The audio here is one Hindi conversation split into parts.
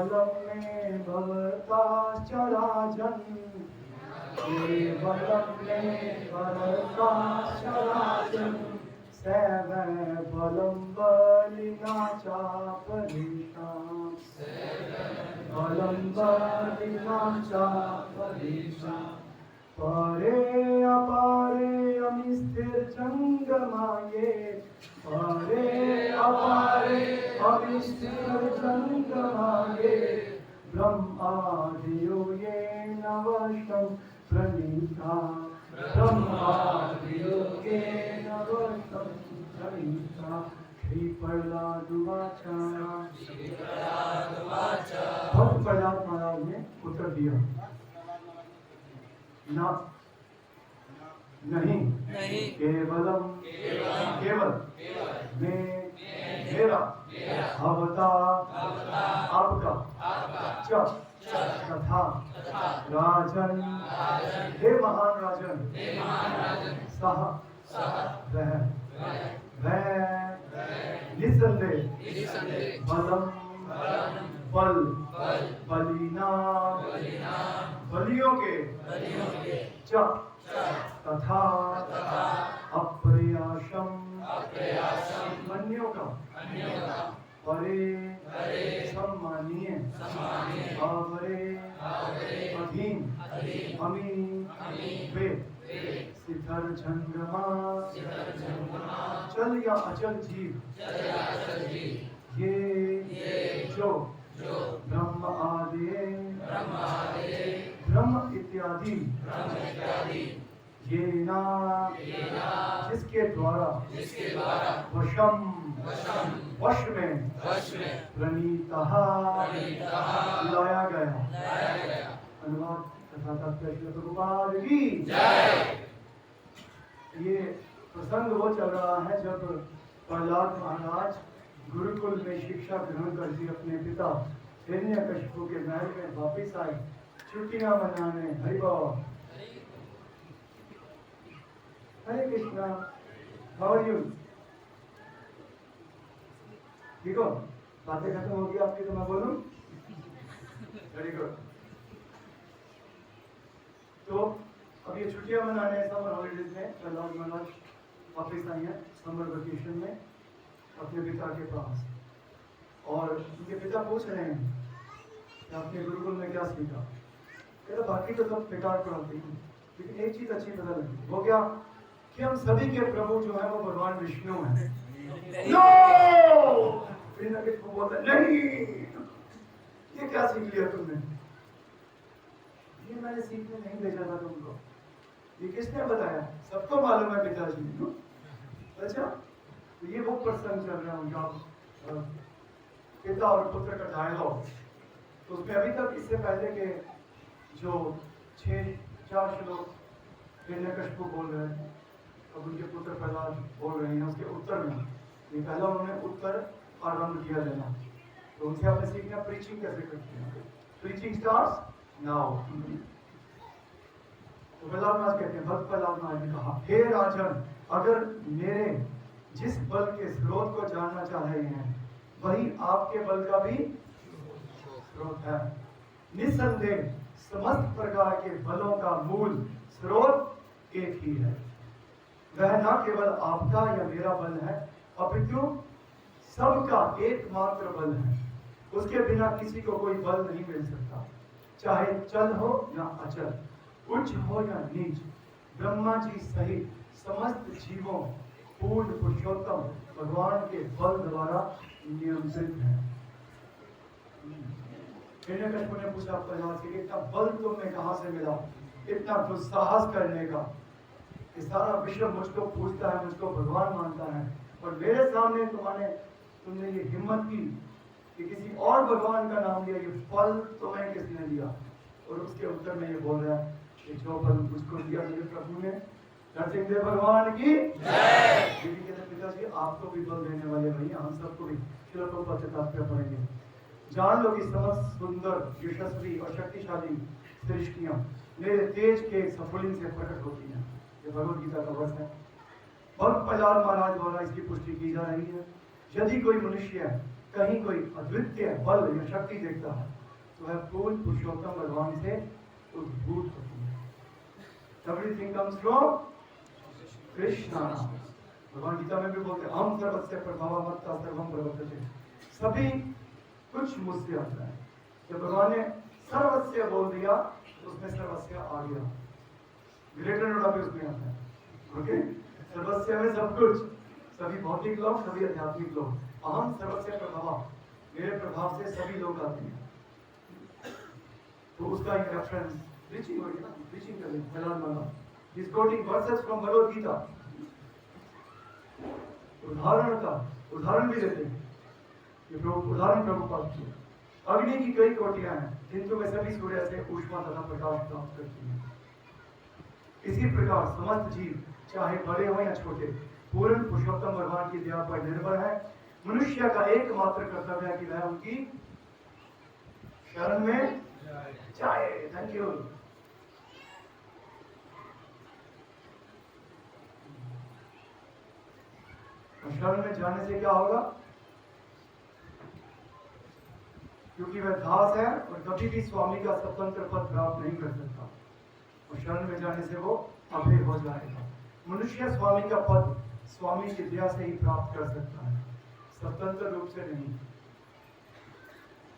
केवलम में भवता चराचर, केवलम में भवता चराचर, सेवफलम बलिना चापरिषाम्, फलम बलिना चापरिषाम्। परे अपारे अमिस्थिर जंगमाये, परे अपारे अमिस्थिर जंगमाये, ब्रह्मादियो ये नवशं प्रणीता, ब्रह्मादियो ये नवशं प्रणीता। श्री प्रहलादुवाच, भक्त प्रहलाद महाराज ने उत्तर दिया, ना नहीं, केवलम केवल में मेरा भवता आपका च तथा राजन, हे महान राजन, सह वह निसंदेह बलम बल बलिना बलियों के च तथा अप्रयासम मन्यों का परे सम्मानीय आवरे अधीन अमी वे सिद्धर जंगमा चल या अचल जीव ये जो ब्रह्म आदि ब्रह्म इत्यादि ये ना जिसके द्वारा वशम वश में प्रणीतः लाया गया। अनुवाद तथा तात्पर्य श्री प्रभुपाद की जय। ये प्रसंग वो चल रहा है जब प्रहलाद महाराज गुरुकुल में शिक्षा ग्रहण करके अपने पिता हिरण्यकशिपु के महल में वापिस आए छुट्टियां मनाने। हरि बोल, हरे कृष्णा। How are you? ठीक हो? बातें खत्म होगी आपकी तो मैं बोलूं? Very good. तो अब ये छुट्टियां मनाने समर हॉलीडेज में प्रहलाद महाराज वापिस आई हैं समर वेकेशन में अपने पिता के पास, और उनके पिता पूछ रहे हैं कि आपने गुरुकुल में क्या सीखा। कहता बाकी तो सब बेकार पढ़ाते हैं, लेकिन एक चीज अच्छी पता लगी। वो क्या? कि हम सभी के प्रभु जो है वो भगवान विष्णु हैं। नो! वो बोलता नहीं, ये क्या सीख लिया तुमने? ये मैंने सीखने नहीं भेजा था तुमको। ये किसने बताया? सबको मालूम है पिताजी। अच्छा, तो ये वो प्रसंग चल रहा है उनका पिता और पुत्र का डायलॉग। तो उसमें अभी तक इससे पहले के जो 4 श्लोक हिरण्यकशिपु बोल रहे हैं, अब उनके पुत्र प्रहलाद बोल रहे हैं उसके उत्तर में। ये पहला उन्होंने उत्तर आरंभ किया देना, तो उनसे आपने सीखना प्रीचिंग कैसे करते हैं। Preaching starts now. तो प्रहलाद महाराज कहते हैं, भक्त प्रहलाद महाराज ने कहा, हे राजन, अगर मेरे जिस बल के स्रोत को जानना चाह रहे हैं, वही आपके बल का भी स्रोत है। निसंदेह समस्त प्रकार के बलों का मूल स्रोत एक ही है। वह न केवल आपका या मेरा बल है, अपितु सबका एकमात्र बल है। उसके बिना किसी को कोई बल नहीं मिल सकता, चाहे चल हो या अचल, उच्च हो या नीच। ब्रह्मा जी सहित समस्त जीवों पूर्ण पुरुषोत्तम भगवान के बल द्वारा नियंत्रित है। हिरण्यकशिपु ने पूछा प्रहलाद से, इतना बल तुम्हें कहां से मिला, इतना दुस्साहस करने का? कि सारा विश्व मुझको पूछता है, मुझको भगवान मानता है, और मेरे सामने तुमने ये हिम्मत की कि किसी और भगवान का नाम लिया। ये फल तुम्हें किसने दिया? और उसके उत्तर में ये बोल रहा है कि जो फल मुझको दिया मेरे प्रभु ने, नरसिंहदेव भगवान की जय। पिताजी आपको भी बल देने वाले भैया, हम सबको भी श्लोकों पर तात्पर्य पढ़ेंगे। जान लो कि समस्त सुंदर, यशस्वी और शक्तिशाली सृष्टियां मेरे तेज के सफुलिंग से प्रकट होती हैं। ये भगवद गीता का वर्ष है। भक्त प्रहलाद महाराज द्वारा इसकी पुष्टि की जा रही है। यदि कोई मनुष्य कहीं कोई अद्वितीय बल या शक्ति देखता है तो वह पूर्ण पुरुषोत्तम भगवान से उद्भूत होती है। Everything comes from Krishna. भगवान गीता में भी बोलते हैं हम सर्वस्य प्रभावमत्ता सर्वम प्रवर्तते, सभी कुछ मुझसे आता है। जब भगवान ने सर्वस्य बोल दिया तो उसमें सर्वस्य आ गया, ग्रेटर नोड़ा भी उसमें आता है। ओके, सर्वस्य में सब कुछ, सभी भौतिक लोग, सभी आध्यात्मिक लोग। अहम सर्वस्य प्रभाव, मेरे प्रभाव से सभी लोग आते हैं। तो उसका एक रेफरेंस रीचिंग हो गया ना, रीचिंग करें फैलान वाला। He is quoting verses from Bhagavad Gita. उदाहरण भी देते हैं, ये उदाहरण प्रभुपाद की। अग्नि की कई कोटियां हैं किंतु वे सभी सूर्य से ऊष्मा तथा प्रकाश प्राप्त करती हैं। इसी प्रकार समस्त जीव चाहे बड़े हो या छोटे पूर्ण पुरुषोत्तम भगवान की दया पर निर्भर है। मनुष्य का एकमात्र कर्तव्य है कि वह उनकी शरण में जाए। Thank you. शरण में जाने से क्या होगा? क्योंकि वह दास है और कभी भी स्वामी का स्वतंत्र पद प्राप्त नहीं कर सकता, और शरण में जाने से वो अभय हो जाएगा। मनुष्य स्वामी का पद स्वामी की दया से ही प्राप्त कर सकता है, स्वतंत्र रूप से नहीं।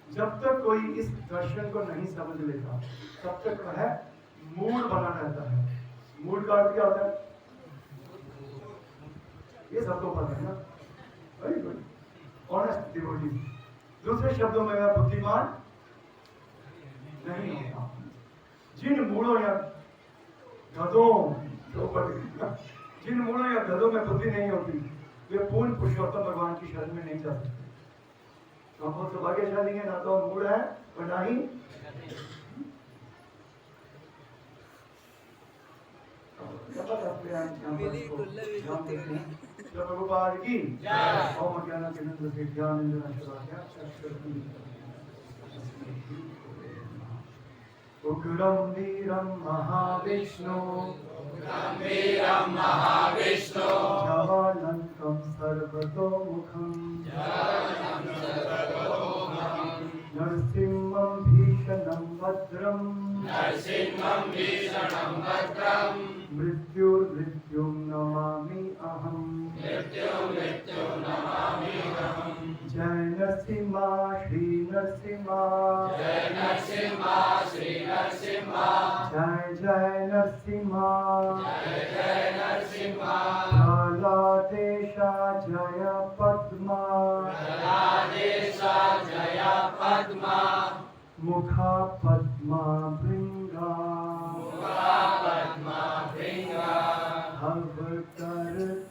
जब तक कोई इस दर्शन को नहीं समझ लेता तब तक वह मूड बना रहता है। मूड का अर्थ क्या होता है? ये सबको पता है ना, वेरी गुड, ऑनेस्ट डिवोटी। दूसरे शब्दों में वह बुद्धिमान नहीं होता। जिन मूढ़ों या गधों जिन मूढ़ों या गधों में बुद्धि नहीं होती वे पूर्ण पुरुषोत्तम भगवान की शरण में नहीं जा सकते। तो हम बहुत सौभाग्यशाली हैं, ना तो मूढ़ है और ना ही प्रभुपाद की जय। ओम ज्ञानानंद से उग्रं वीरं महाविष्णु ज्वालन्तं सर्वतोमुखं नरसिंहं भीषणं भद्रं मृत्युर्मृत्युं नमामि अहम्। जय नरसिम्हा श्री नरसिम्हा, जय जय नरसिम्हा, प्रह्लादेश जय पद्मा, मुखा पद्मा भृंगा, अवकर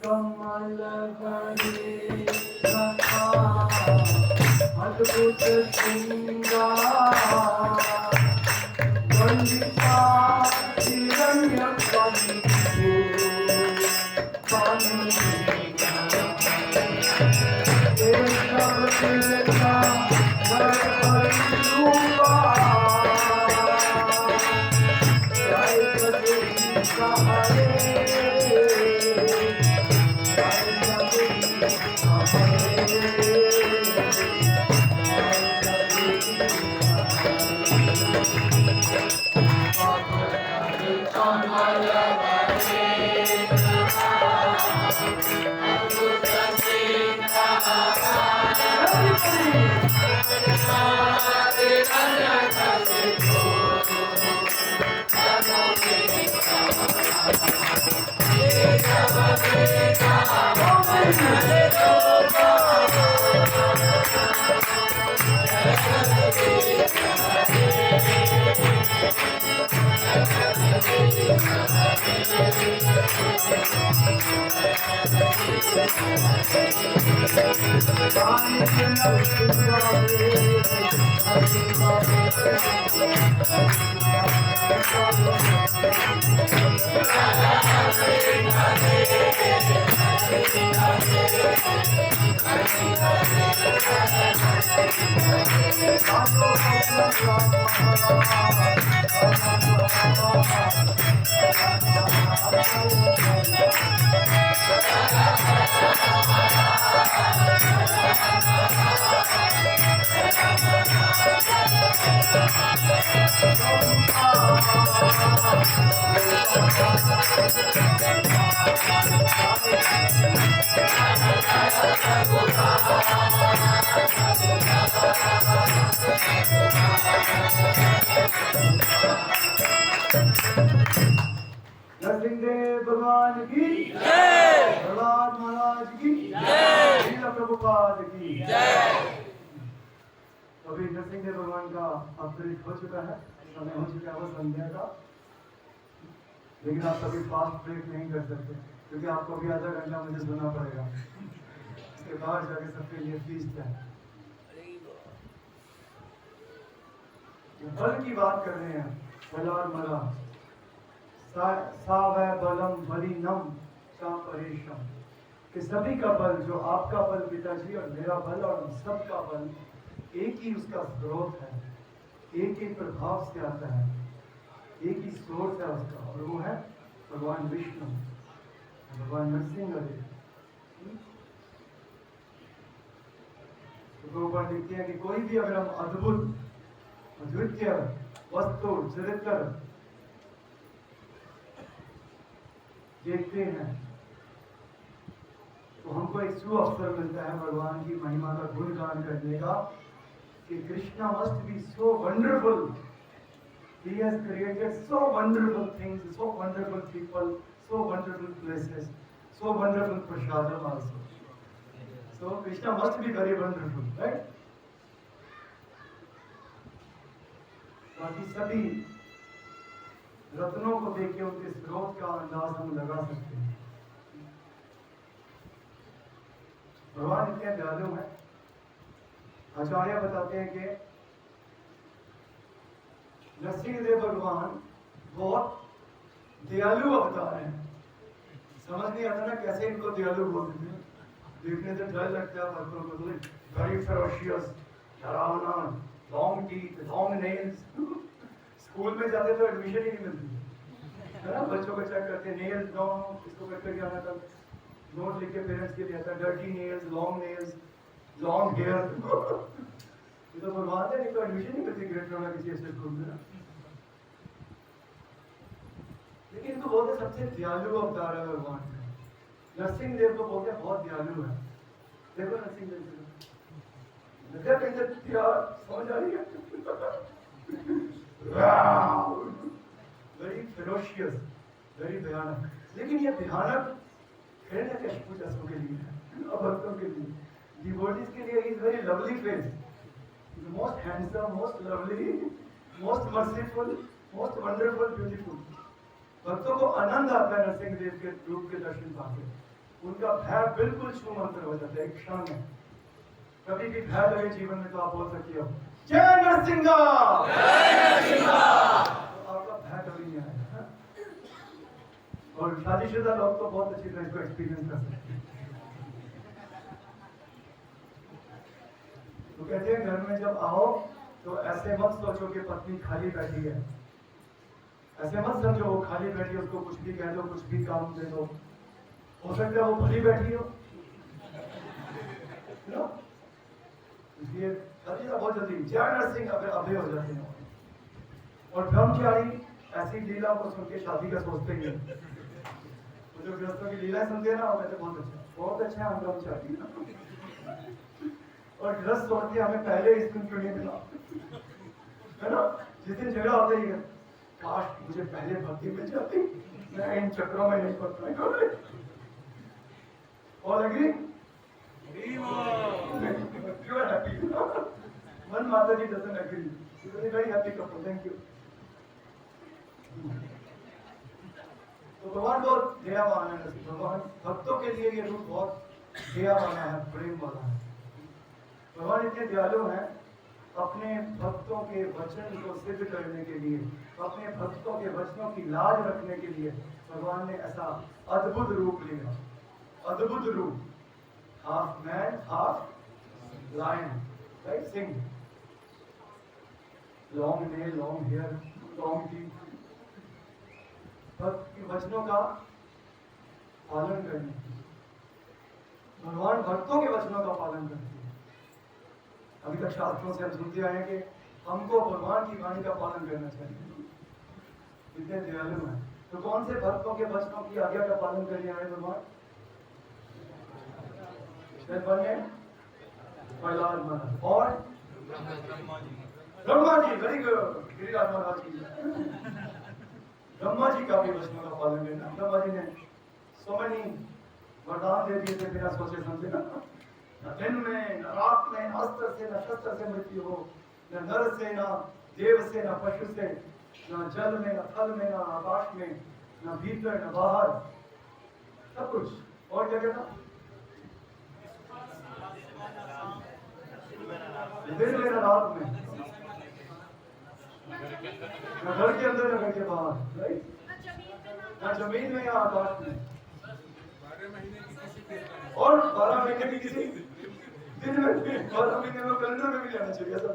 कमल हरे कथा, अद्भुत श्रृंगार, वंदिता हिरण्यकशिपु नरसिंहदेव भगवान की जय, प्रहलाद महाराज की जय, श्रील प्रभुपाद की जय। अभी नरसिंहदेव भगवान का अवतरित हो चुका है, समय हो चुका है वो संध्या का, लेकिन आप कभी फास्ट ब्रेक नहीं कर सकते क्योंकि आपको भी आधा घंटा मुझे सुनना पड़ेगा, इसके बाद जाके सबके लिए फीस्ट है। बल की बात कर रहे हैं, बलार मला सावै बलम बलिनम शाम परेशम, कि सभी का बल, जो आपका बल पिताजी और मेरा बल और सबका बल एक ही उसका स्रोत है, एक ही प्रभाव से आता है, एक ही सोर्स है उसका, और वो है भगवान विष्णु, भगवान नरसिंह देव। तो ऊपर लिखते हैं कि कोई भी अगर हम अद्भुत अद्वितीय वस्तु चरित्र देखते हैं तो हमको एक सुअवसर मिलता है भगवान की महिमा का गुणगान करने का, कि Krishna must be so wonderful, he has created so wonderful things, so wonderful people, so wonderful places, so wonderful prasadam also. So Krishna must be very wonderful, right? बाकी सभी रत्नों को देख के उनके स्रोत का अंदाज हम लगा सकते हैं। भगवान इतने दयालु हैं, आचार्य बताते हैं कि नरसिंहदेव भगवान बहुत दयालु अवतार हैं। समझ नहीं आता ना कैसे इनको दयालु बोलते हैं, देखने से डर लगता है भक्तों को, वेरी फेरोशियस, डरावना, long teeth, long nails. School में जाते तो एडमिशन ही नहीं मिलती है ना, बच्चों को चेक करते हैं, नेल्स लॉन्ग, इसको करके जाना था, नोट लिख के पेरेंट्स के लिए आता, डर्टी नेल्स, लॉन्ग हेयर। ये तो भगवान है, इनको एडमिशन नहीं मिलती ग्रेड वाला किसी ऐसे स्कूल में ना। लेकिन इनको बोलते सबसे दयालु अवतार है भगवान का। नरसिंह देव को बोलते बहुत दयालु है। देखो नरसिंह देव समझ आ रही है, वेरी फेरोशियस, वेरी भयानक। लेकिन ये भयानक हिरण्यकशिपु जैसों के लिए है, भक्तों के लिए, डिवोटीज के लिए is very lovely face, most handsome, most lovely, most merciful, most wonderful, beautiful. भक्तों को आनंद आता है नरसिंह देव के रूप के दर्शन पाके, उनका भय बिल्कुल छूमंतर हो जाता है एक क्षण में। कभी भी भय लगे जीवन में तो आप बोल सकते हो जय नरसिंहा, तो आपका भय कभी नहीं आएगा। और शादीशुदा लोग तो बहुत अच्छी तरह इसको एक्सपीरियंस कर सकते हैं। तो कहते हैं घर में जब आओ तो ऐसे मत सोचो कि पत्नी खाली बैठी है, ऐसे मत समझो वो खाली बैठी है, उसको कुछ भी कह दो, कुछ भी काम दे दो, हो सकता है वो भली बैठी हो। इसलिए बहुत जल्दी जय नरसिंह अभय हो जाते हैं। और ब्रह्मचारी ऐसी लीला को सुन के शादी का सोचते ही है, जो गृहस्थों की लीला सुनते हैं ना, वो कहते बहुत अच्छा है हम ब्रह्मचारी। और गृहस्थ सोचते हमें पहले इस दिन क्यों नहीं मिला, है ना। जिस दिन झगड़ा होता ही है, काश मुझे पहले भक्ति मिल जाती, मैं इन चक्रों में नहीं पड़ता। और agree, you are happy. One Mataji doesn't agree. She is a very happy couple. Thank you. तो भगवान बहुत दयावान है, भगवान भक्तों के लिए ये रूप बहुत दयावान है, प्रेम वाला है। भगवान इतने दयालु हैं, अपने भक्तों के वचन को सिद्ध करने के लिए, अपने भक्तों के वचनों की लाज रखने के लिए भगवान ने ऐसा अद्भुत रूप लिया, अद्भुत रूप, half man half lion, right, सिंह, long nail, long hair, long teeth, भक्त के वचनों का पालन करने, भगवान भक्तों के वचनों का पालन करते हैं। अभी तक शास्त्रों से हम सुनते आए हैं कि हमको भगवान की वाणी का पालन करना चाहिए, इतने दयालु हैं। तो कौन से भक्तों के वचनों की आज्ञा का पालन करने आए भगवान? फिर बने प्रहलाद महाराज और ब्रह्मा जी, वेरी गुड, गिरिराज महाराज जी। ब्रह्मा जी का भी वचनों का पालन करना। ब्रह्मा जी ने so many वरदान दे दिए थे बिना सोचे समझे ना। न दिन में न रात में, न अस्त्र से न शस्त्र से मृत्यु हो, न नर से न देव से न पशु से, न जल में न थल में न आकाश में, न भीतर न बाहर, सब कुछ। और क्या कहता? दिन में न रात में, न घर के अंदर न घर के बाहर, राइट? न जमीन में या आकाश में, और 12 महीने की किसी दिन में भी, 12 महीने में कैलेंडर में भी जाना चाहिए सब।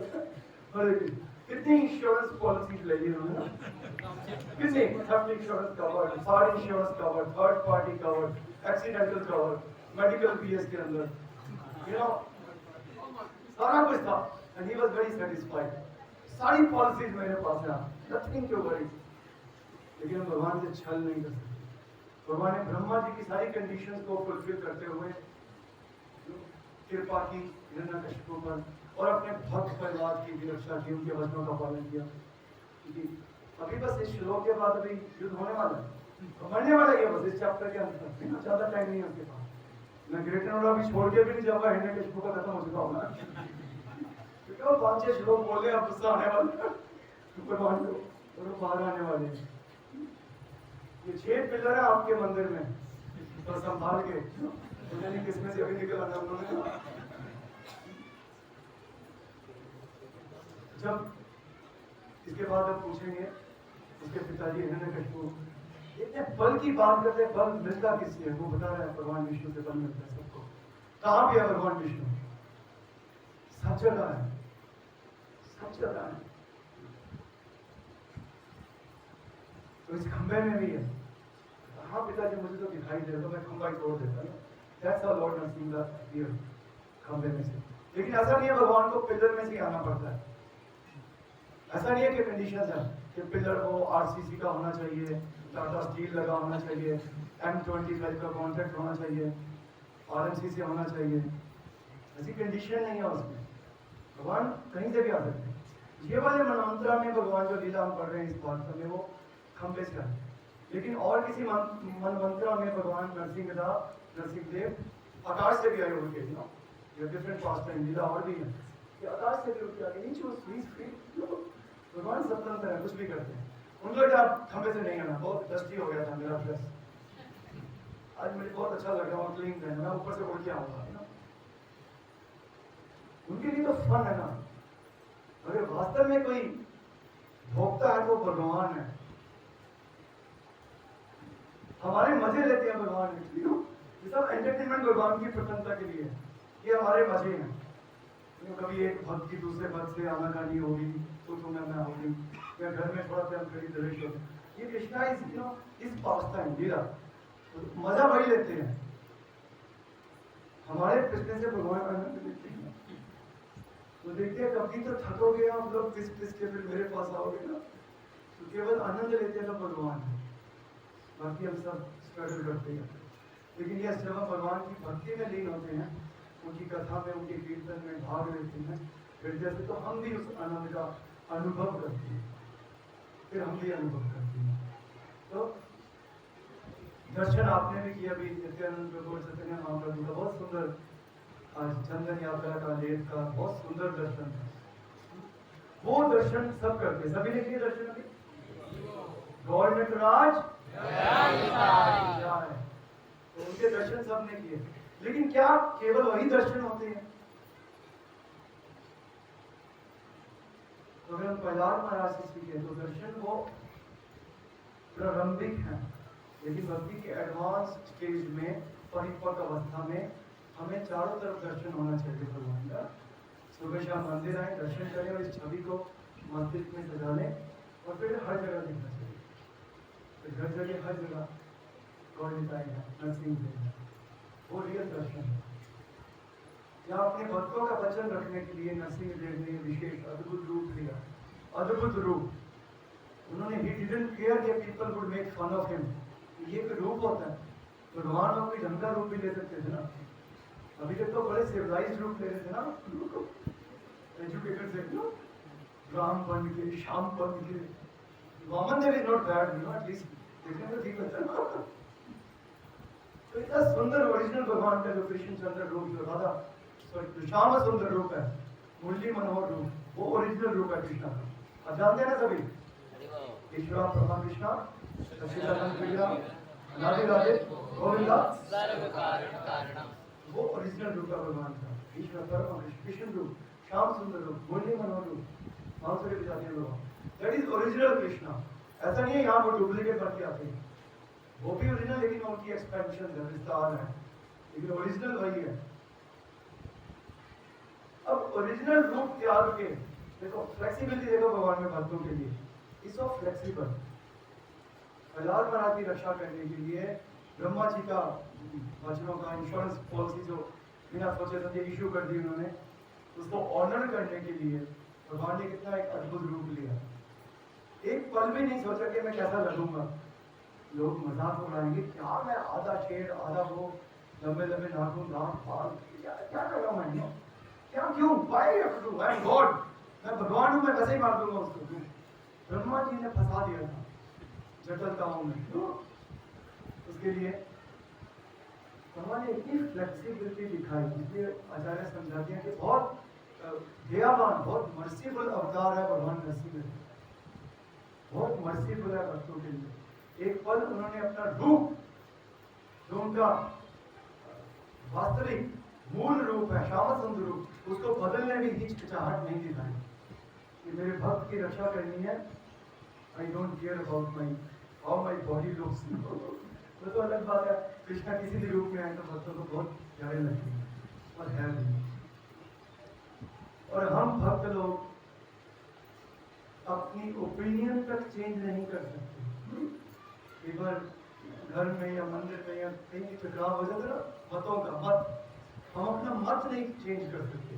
कितनी इंश्योरेंस पॉलिसी ली उन्होंने, कितनी theft insurance covered, fire insurance covered, third party covered, accidental covered, medical PS के अंदर, यू नो सारा कुछ था। And he was very satisfied. सारी पॉलिसीज मेरे पास है, नथिंग टू वरी। लेकिन हम भगवान से छल नहीं कर सकते। भगवान ने ब्रह्मा जी की सारी कंडीशंस को फुलफिल करते हुए कृपा की हिरण्यकशिपु पर और अपने भक्त परिवार की भी रक्षा की, उनके वचनों का पालन किया। क्योंकि अभी बस इस श्लोक के बाद अभी युद्ध होने वाला है, तो मरने वाला है बस इस चैप्टर के अंदर, ज्यादा टाइम नहीं है उसके पास। मैं ग्रेटर नोड़ा भी छोड़ के भी नहीं जाऊंगा, हिरण्यकशिपु का खत्म हो चुका होगा, क्योंकि वो 5-6 श्लोक बोले अब गुस्सा आने वाला भगवान को, और वो बाहर आने वाले हैं। ये 6 पिलर है आपके मंदिर में, तो संभाल के, तो किसमें से अभी निकल आना उन्होंने। जब इसके बाद अब पूछेंगे उसके पिताजी हिरण्यकशिपु इतने बल की बात करते हैं, बल मिलता किससे है? वो बता रहा है भगवान विष्णु से बल मिलता है सबको। कहाँ भी है भगवान विष्णु? सब जगह है, सब जगह है। तो इस खंबे में भी है। हाँ पिताजी मुझे तो दिखाई दे रहा, तो मैं खंबा ही तोड़ देता ना। That's how Lord Narasimha appeared, खंबे में से। लेकिन ऐसा नहीं है भगवान को पिलर में से आना पड़ता है। ऐसा नहीं है कि कंडीशंस है कि पिलर वो आरसीसी का होना चाहिए, टाटा स्टील लगा होना चाहिए, M25 का कॉन्ट्रैक्ट होना चाहिए, RMC से होना चाहिए। ऐसी कंडीशन नहीं है उसमें। भगवान कहीं से भी आ सकते हैं। ये वाले मनमंत्रा में भगवान जो लीला हम पढ़ रहे हैं इस बात में, वो खंबे से आए। लेकिन और किसी मनमंत्रा में भगवान नरसिंहदेव आकाश से भी आए होंगे, ये डिफरेंट पास्ट टाइम लीला और भी है कि आकाश से भी उठ के आगे नहीं चूज भगवान स्वतंत्र है, कुछ भी करते हैं। उनको क्या खंबे से नहीं आना, बहुत डस्टी हो गया था मेरा ड्रेस, आज मुझे बहुत अच्छा लग रहा है क्लीन पहनना, मैं ऊपर से उड़ के आऊंगा ना। उनके लिए तो फन है ना। अगर वास्तव में कोई भोगता है तो भगवान है। हमारे मजे लेते हैं भगवान, ये सब एंटरटेनमेंट भगवान की प्रसन्नता के लिए, ये हमारे मजे हैं। कभी एक भक्त की दूसरे भक्त से आनाकानी होगी, तो मैं होगी, या घर में थोड़ा सा कभी दर्श हो, ये कृष्णा इस पास्ता है लीला, तो मजा वही लेते हैं। हमारे कृष्ण से भगवान आनंद लेते हैं। तो देखते हैं कभी तो थकोगे आप लोग पिस पिस के फिर मेरे पास आओगे ना, तो केवल आनंद लेते हैं तो भगवान है, बाकी हम सब स्ट्रगल करते हैं। लेकिन यह जब हम भगवान की भक्ति में लीन होते हैं, उनकी कथा में, उनके कीर्तन में भाग लेते हैं, फिर जैसे तो हम भी उस आनंद का अनुभव करते हैं, फिर हम भी अनुभव करते हैं। तो दर्शन आपने भी किया भी, नित्यानंद प्रभु सत्यनारायण महाप्रभु का बहुत सुंदर, आज चंदन यात्रा का, लेख का बहुत सुंदर दर्शन था। वो दर्शन सब करते, सभी ने किए दर्शन अभी। गौर नटराज तो उनके दर्शन सबने किए। लेकिन क्या केवल वही दर्शन होते हैं? तो अगर हम प्रहलाद महाराज से सीखे तो दर्शन वो प्रारंभिक हैं, लेकिन भक्ति के एडवांस स्टेज में, परिपक्व अवस्था में हमें चारों तरफ दर्शन होना चाहिए भगवान का। सुबह शाम मंदिर आए, दर्शन करें और इस छवि को मस्तिष्क में सजा लें, और फिर हर जगह दिखना चाहिए। फिर हर जगह गौर निताएगा नरसिंहदेव, वो रियल दर्शन है। या अपने भक्तों का वचन रखने के लिए नरसिंहदेव ने विशेष अद्भुत रूप लिया, अद्भुत रूप। उन्होंने ही डिडंट केयर कि people would make fun of him. ये कोई रूप होता है, भगवान और कोई ढंग का रूप भी ले सकते थे ना। अभी तक तो बड़े सिविलाइज्ड रूप ले रहे थे ना, एजुकेटेड से, राम बन के, श्याम बन के, वामन देव इज नॉट बैड, एटलीस्ट देखने में ठीक लगता है। तो इतना सुंदर ओरिजिनल भगवान का जो कृष्ण चंद्र रूप, जो राधा सॉरी श्याम सुंदर रूप है, मुरली मनोहर रूप, वो ओरिजिनल रूप है कृष्णा का। आप जानते हैं ना सभी, ईश्वर ब्रह्मा कृष्णा सच्चिदानंद प्रिया राधे राधे गोविंदा, वो ओरिजिनल रूप है भगवान का। ईश्वर ब्रह्मा कृष्ण रूप, श्याम सुंदर रूप, मुरली मनोहर रूप, बांसुरी बजाते हैं लोग, दैट इज ओरिजिनल कृष्णा। ऐसा नहीं है यहाँ वो डुप्लीकेट बन के आते हैं, वो भी ओरिजिनल, लेकिन उनकी एक्सपेंशन है, विस्तार है, लेकिन ओरिजिनल वही है। अब ओरिजिनल रूप त्याग के देखो, फ्लेक्सिबिलिटी देखो भगवान में भक्तों के लिए, इज ऑफ फ्लेक्सिबल। प्रहलाद महाराज की रक्षा करने के लिए ब्रह्मा जी का वचनों का इंश्योरेंस पॉलिसी जो बिना सोचे समझे इशू कर दी उन्होंने, उसको ऑनर करने के लिए भगवान ने कितना एक अद्भुत रूप लिया। एक पल भी नहीं सोचा कि मैं कैसा लगूंगा, लोग मजाक उड़ाएंगे, क्या मैं आधा शेर आधा वो, लंबे लंबे नाखून, दांत, बाल, क्या कर रहा हूँ मैं, क्या क्यों, why have to do, I am God, मैं भगवान हूँ, मैं वैसे ही मार दूंगा उसको। ब्रह्मा जी ने फंसा दिया था जटिलताओं में, तो उसके लिए भगवान ने इतनी फ्लेक्सिबिलिटी दिखाई, इसलिए आचार्य समझाते हैं कि बहुत दयावान, बहुत मर्सीफुल अवतार है भगवान नरसिंह, बहुत मर्सीफुल है भक्तों के लिए। एक पल उन्होंने अपना रूप, जो उनका वास्तविक मूल रूप है, श्याम सुंदर रूप, उसको बदलने में हिचकिचाहट नहीं दिखाई कि मेरे भक्त की रक्षा करनी है, I don't care about my how my body looks. वो तो अलग बात है, कृष्णा किसी भी रूप में आए तो भक्तों को बहुत प्यारे लगते हैं और है भी। और हम भक्त लोग अपनी ओपिनियन तक चेंज नहीं कर सकते। एक बार घर में या मंदिर में या कहीं टकराव हो जाता है ना मतों का, मत, हम अपना मत नहीं चेंज कर सकते।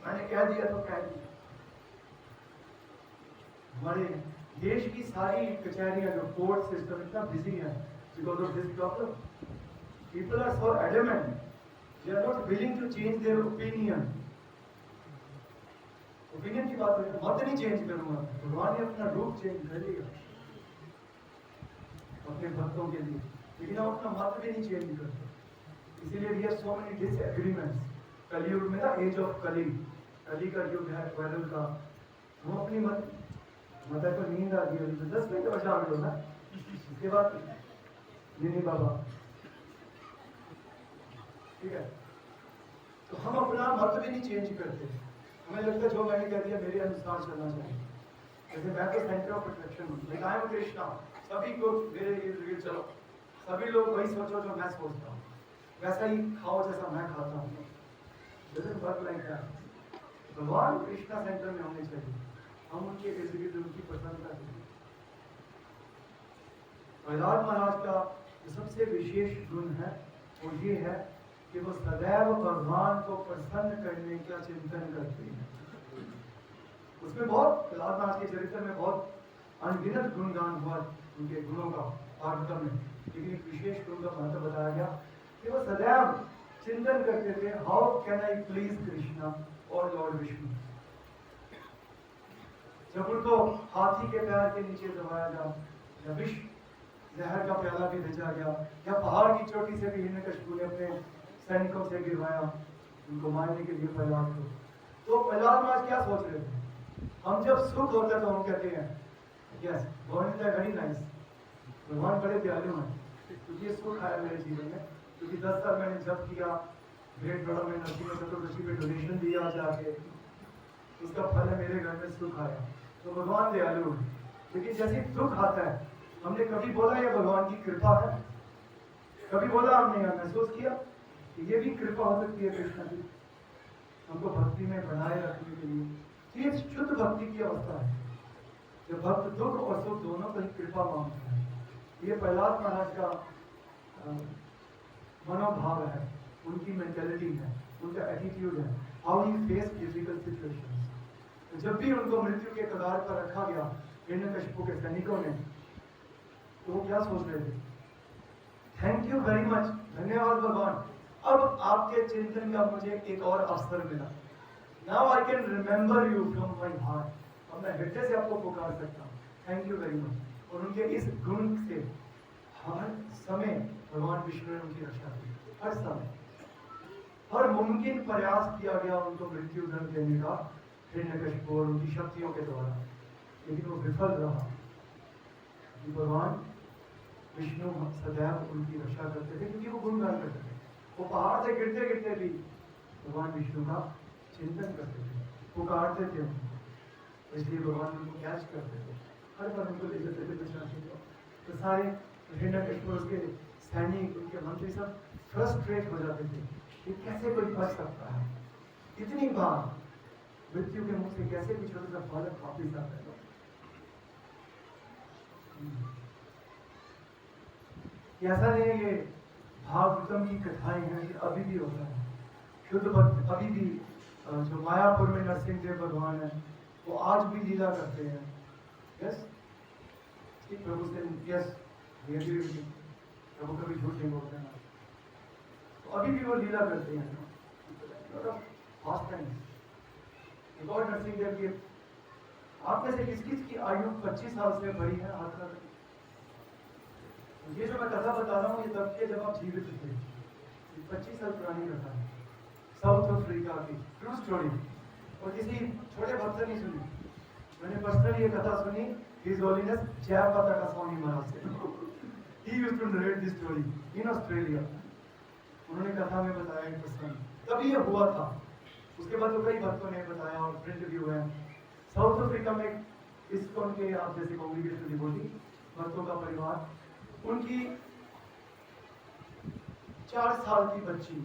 मैंने कह दिया तो कह दिया। हमारे देश की सारी कचहरियां, जो कोर्ट सिस्टम इतना बिजी है because of this problem, people are so adamant, they are not willing to change their opinion. Opinion की बात है, मत नहीं चेंज करूंगा, भगवान ने अपना रूप चेंज कर लिया अपने भक्तों के लिए, लेकिन हम अपना मत भी नहीं चेंज करते। इसीलिए we have so many disagreements. Kalyug में ना, एज ऑफ कली, कली का युग है, क्वेरल का। हम अपनी मत को नींद आ गई अभी तो 10 मिनट बचा लो ना, इसके बाद नहीं बाबा, ठीक है। तो हम अपना मत भी नहीं चेंज करते, हमें लगता है जो मैंने कह दिया मेरे अनुसार चलना चाहिए। जैसे मैं तो सेंटर ऑफ अट्रैक्शन हूँ, लाइक आई एम कृष्णा, सभी को मेरे इर्द गिर्द चलो, सभी लोग वही सोचो जो मैं सोचता हूँ, वैसा ही खाओ जैसा मैं खाता हूँ। भगवान कृष्णा सेंटर में होने चाहिए, हम उनके इर्द गिर्द उनकी प्रसन्नता करें। प्रहलाद महाराज का जो सबसे विशेष गुण है वो ये है कि वो सदैव भगवान को प्रसन्न करने का चिंतन करते हैं। उसमें बहुत, प्रहलाद महाराज के चरित्र में बहुत अनगिनत गुणगान हुआ उनके गुणों का भागवतम में, लेकिन एक विशेष गुण का महत्व बताया गया कि वो सदैव चिंतन करते थे, how can I please Krishna और लॉर्ड विष्णु। जब उनको हाथी के पैर के नीचे दबाया गया, या विष जहर का प्याला भी भेजा गया, या पहाड़ की चोटी से भी हिरण्यकशिपु ने अपने सैनिकों से गिरवाया उनको मारने के लिए प्रहलाद को, तो प्रहलाद महाराज क्या सोच रहे थे? हम जब सुख होता है तो हम कहते हैं yes God is very nice, भगवान बड़े दयालु हैं, क्योंकि ये सुख आया मेरे जीवन में, क्योंकि 10 साल मैंने जब किया, ग्रेट ब्रह्मा में नरसिंह चतुर्दशी पे डोनेशन दिया जाके, उसका फल है मेरे घर में सुख आया, तो भगवान दयालु है। लेकिन जैसे दुख आता है, हमने कभी बोला ये भगवान की कृपा है? कभी बोला हमने? महसूस किया कि ये भी कृपा हो सकती है कृष्ण की हमको भक्ति में बनाए रखने के लिए। ये शुद्ध भक्ति की अवस्था है, जब भक्त दुख और सुख दोनों को ही कृपा मांगता है। ये प्रहलाद महाराज का मनोभाव है, उनकी मेंटेलिटी है, उनका एटीट्यूड है, how he face difficult situations. जब भी उनको मृत्यु के कगार पर रखा गया हिरण्यकशिपु के सैनिकों ने, तो वो क्या सोच रहे थे? थैंक यू वेरी मच, धन्यवाद भगवान, अब आपके चिंतन का मुझे एक और अवसर मिला। Now I can remember you from my heart. अब मैं हृदय से आपको पुकार सकता हूँ। Thank you very much. और उनके इस गुण से हर समय भगवान विष्णु ने उनकी रक्षा की। हर समय हर मुमकिन प्रयास किया गया उनको मृत्यु दंड देने का हिरण्यकशिपु और उनकी शक्तियों के द्वारा, लेकिन वो विफल रहा। भगवान विष्णु सदैव उनकी रक्षा करते थे क्योंकि वो गुणगान करते थे। वो पहाड़ से गिरते गिरते भी भगवान विष्णु का चिंतन करते थे, पुकारते थे उनको, इसलिए भगवान उनको कैच करते थे, हर बार उनको ले जाते थे बचाने को। तो सारे हिरण्यकशिपु उसके सैनिक, उनके मंत्री सब फ्रस्ट्रेट हो जाते थे कि कैसे कोई बच सकता है, इतनी बार मृत्यु के मुख से कैसे कोई छोटा सा बालक वापिस आता है। ऐसा नहीं है, ये भागवतम की कथाएं हैं, ये अभी भी होता है। शुद्ध भक्त अभी भी जो मायापुर में नरसिंह देव भगवान है, वो आज भी लीला करते हैं। यस, प्रभु से यस, प्रभु कभी झूठ नहीं बोलते हैं, तो अभी भी वो लीला करते हैं। गॉड नरसिंह देव की आप में से किस किस की आयु 25 साल से बड़ी है? हाथ लगा। ये जो मैं कथा बता रहा हूँ, ये तब के जब आप जीवित थे, 25 साल पुरानी कथा है, साउथ अफ्रीका की ट्रू स्टोरी। और किसी छोटे भक्त से नहीं सुनी, मैंने पर्सनली ये कथा सुनी हिज होलीनेस जयप्रकाश का स्वामी महाराज से। He used to narrate this story in Australia. उन्होंने कथा में बताया एक प्रसंग, तभी ये हुआ था। उसके बाद तो कई भक्तों ने बताया और प्रिंट भी हुए हैं। साउथ अफ्रीका में इस्कॉन के आप जैसे कांग्रेगेशन डिवोटी भक्तों का परिवार, उनकी 4 साल की बच्ची,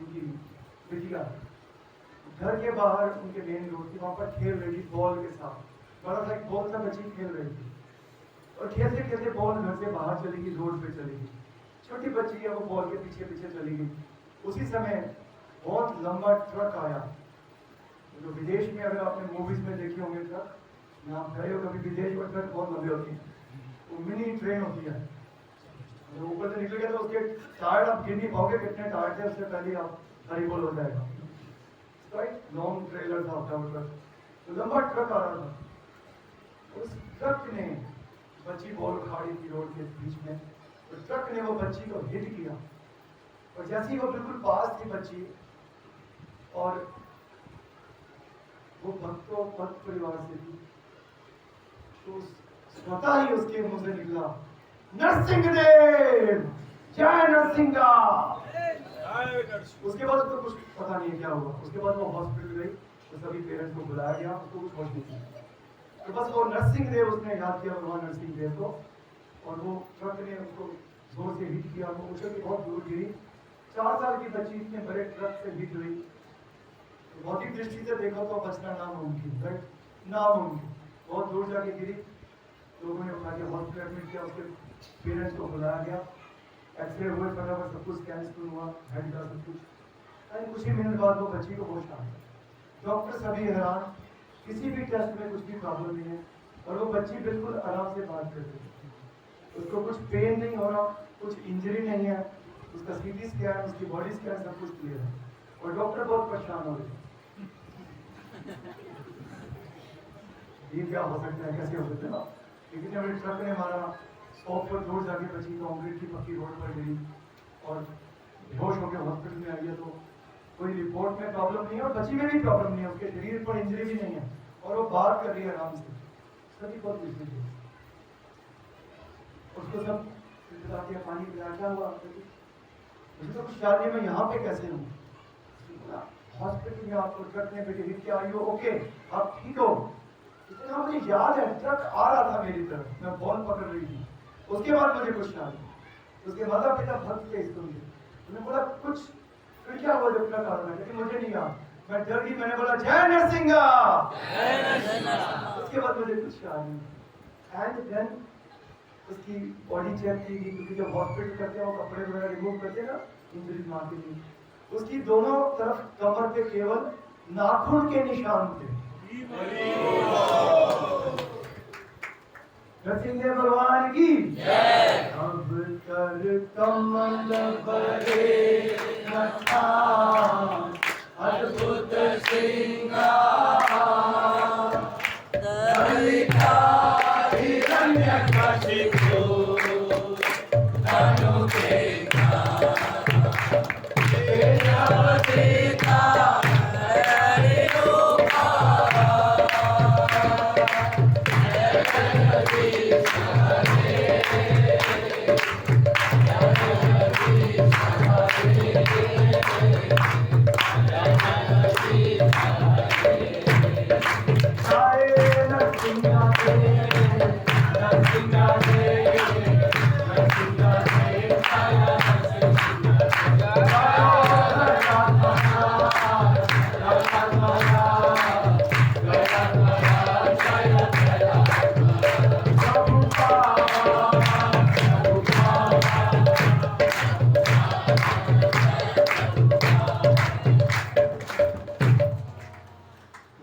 उनकी बिटिया घर के बाहर उनके मेन रोड थी, वहां पर खेल रही थी बॉल के साथ। बड़ा सा एक बॉल था, बच्ची खेल रही थी और खेलते खेलते बॉल घर से बाहर चली गई, रोड पे चली गई। छोटी बच्ची है, वो बॉल के पीछे पीछे चली गई। उसी समय बहुत लंबा ट्रक आया। जो विदेश में अगर आपने मूवीज में देखे होंगे ट्रक, आप गए हो कभी विदेश में, ट्रक बहुत लंबे होते हैं, वो मिनी ट्रेन होती है। तो ऊपर से निकल गया तो उसके टायर आप गिर नहीं पाओगे कितने टायर थे, उससे पहले आप हरिबोल हो जाएगा। राइट, लॉन्ग ट्रेलर था आपका ट्रक, तो लंबा ट्रक आ रहा था। उस ट्रक ने, बच्ची बॉल खड़ी थी रोड के बीच में, तो ट्रक ने वो बच्ची को हिट किया। और जैसे ही वो बिल्कुल पास थी बच्ची, और वो भक्तों भक्त परिवार से थी, तो स्वतः ही उसके मुंह से निकला, नरसिंह देव, जय नरसिंह। उसके बाद उसको कुछ पता नहीं क्या हुआ। उसके बाद वो हॉस्पिटल गई, तो सभी पेरेंट्स को बुलाया गया, उसको कुछ होश नहीं था। तो बस वो नरसिंह देव उसने याद किया, भगवान नरसिंह देव को, और वो ट्रक ने उसको जोर से हिट किया, वो उछल के बहुत दूर गिरी। 4 साल की बच्ची इतने बड़े ट्रक से हिट हुई, भौतिक दृष्टि से देखो तो बचना नामुमकिन, राइट, नामुमकिन। बहुत दूर जाके गिरी, लोगों ने उठा के हॉस्पिटल एडमिट किया, उसके पेरेंट्स को बुलाया गया, एक्सरे हुए, फटाफट सब कुछ स्कैन हुआ, हेड का सब कुछ। एंड कुछ ही मिनट बाद वो बच्ची को होश आ गया। डॉक्टर सभी हैरान, किसी भी टेस्ट में कुछ भी प्रॉब्लम नहीं है, और वो बच्ची बिल्कुल आराम से बात कर रही है। उसको कुछ पेन नहीं हो रहा, कुछ इंजरी नहीं है, उसका सीटी स्कैन, उसकी बॉडी स्कैन सब कुछ क्लियर है। और डॉक्टर बहुत परेशान हो रहे, ये क्या हो सकता है, कैसे हो सकता है ना। लेकिन जब ट्रक ने मारा, 100 फुट दूर जाके बची, कांक्रीट की पक्की रोड पर गिरी और बेहोश होकर हॉस्पिटल में आई है। तो कोई रिपोर्ट में प्रॉब्लम नहीं है और बच्ची में भी प्रॉब्लम नहीं है, उसके शरीर पर इंजरी भी नहीं है, और वो बात कर रही है आराम से। सभी बहुत खुशी थी। उसको सब पानी पिला, क्या हुआ, मुझे तो कुछ याद नहीं, मैं यहाँ पे कैसे हूँ। हॉस्पिटल में आपको ट्रक ने बेटे हिट किया, आई हो ओके, आप ठीक हो। इतना मुझे याद है, ट्रक आ रहा था मेरी तरफ, मैं बॉल पकड़ रही थी। उसके बाद मुझे कुछ याद नहीं। उसके माता पिता भक्त थे इसको, उन्होंने बोला कुछ, फिर क्या हुआ जब ट्रक आ रहा है, लेकिन मुझे नहीं याद। मैं डर गई, मैंने बोला जय नरसिंह। उसके बाद मुझे कुछ याद नहीं। एंड देन उसकी बॉडी चेक की गई, क्योंकि जब हॉस्पिटल करते हैं वो कपड़े वगैरह रिमूव करते हैं ना इंजरी मार के लिए। उसकी दोनों तरफ कमर पे केवल नाखून के निशान थे। नरसिंह देव भगवान की जय। अब कर कमल भरे कथा अद्भुत श्रृंगार ललिता हिरण्यकशिपु धनु के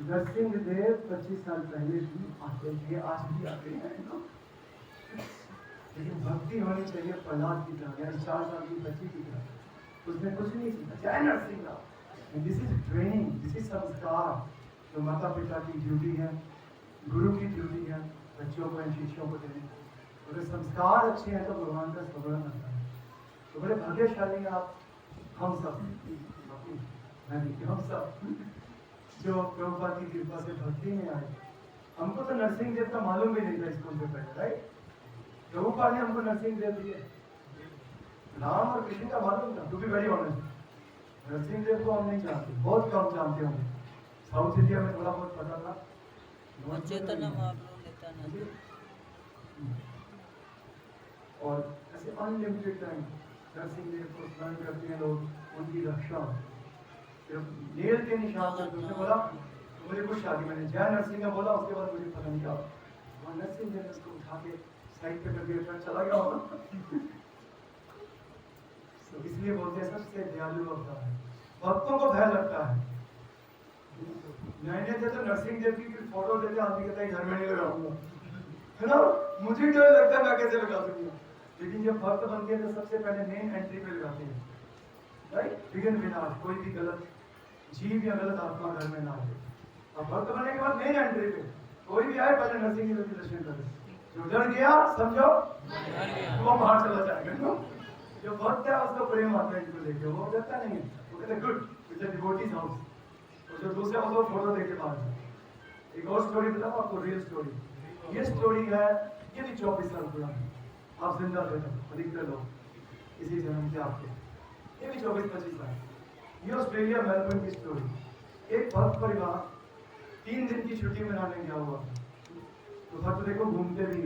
नरसिंहदेव 25 साल पहले भी आते थे, आज भी आते हैं ना। लेकिन भक्ति होनी चाहिए प्रहलाद की तरह, यानी 4 साल की बच्ची की तरह। उसने कुछ नहीं सीखा, जय Narsingh. This is training, this is sanskar. जो माता पिता की ड्यूटी है, गुरु की ड्यूटी है बच्चों को इन शिक्षाओं को देने। अगर संस्कार अच्छे हैं तो भगवान का स्मरण आता है। तो बड़े भाग्यशाली आप, हम सब, मैं भी, हम सब जो प्रभुपाद की कृपा से भक्ति में आए। हमको तो नरसिंह देव का मालूम भी नहीं था स्कूल से पहले, राइट? प्रभुपाद ने हमको नरसिंह देव दिए। राम और कृष्ण का मालूम था, to be very honest. Narasimha Dev को हम नहीं जानते, बहुत कम जानते होंगे। साउथ इंडिया में थोड़ा बहुत पता था। और ऐसे अनलिमिटेड टाइम नरसिंह देव को स्मरण करते हैं लोग, उनकी रक्षा। नेल के निशान से उसने बोला मुझे कुछ शादी, मैंने जय नरसिंह ने बोला, उसके बाद मुझे पता नहीं क्या। और नरसिंह ने उसको उठा के साइड पे करके चला गया होगा। तो इसलिए बोलते हैं सबसे दयालु होता है, भक्तों को भय लगता है। मैंने तो नरसिंह देव की फोटो देते आदमी कहता है घर में नहीं लगाऊंगा, है ना? मुझे डर लगता है मैं कैसे लगा दूंगा। लेकिन जब भक्त बनते हैं तो सबसे पहले मेन एंट्री पे लगाते हैं, राइट? विघ्न विनाश, कोई भी गलत जीव या गलत आत्मा घर में ना आए। अब भक्त बनने के बाद मेन एंट्री पे कोई भी आए पहले नरसिंह देव के दर्शन करे। जो डर गया समझो वो बाहर चला जाएगा। जो भक्त है उसको प्रेम आता है इनको देखे, वो डरता नहीं है, वो कहते good it's a devotees house. और जो दूसरे उसको फोटो देके बाहर। एक और स्टोरी बताऊं आपको, रियल स्टोरी। ये स्टोरी है, ये भी 24 साल पुरानी। आप जिंदा थे अधिकतर लोग इसी जन्म के आपके, ये भी 24-25 साल। ये ऑस्ट्रेलिया मेलबर्न की स्टोरी। एक भक्त परिवार 3 दिन की छुट्टी मनाने गया हुआ। तो भक्त देखो घूमते भी हैं।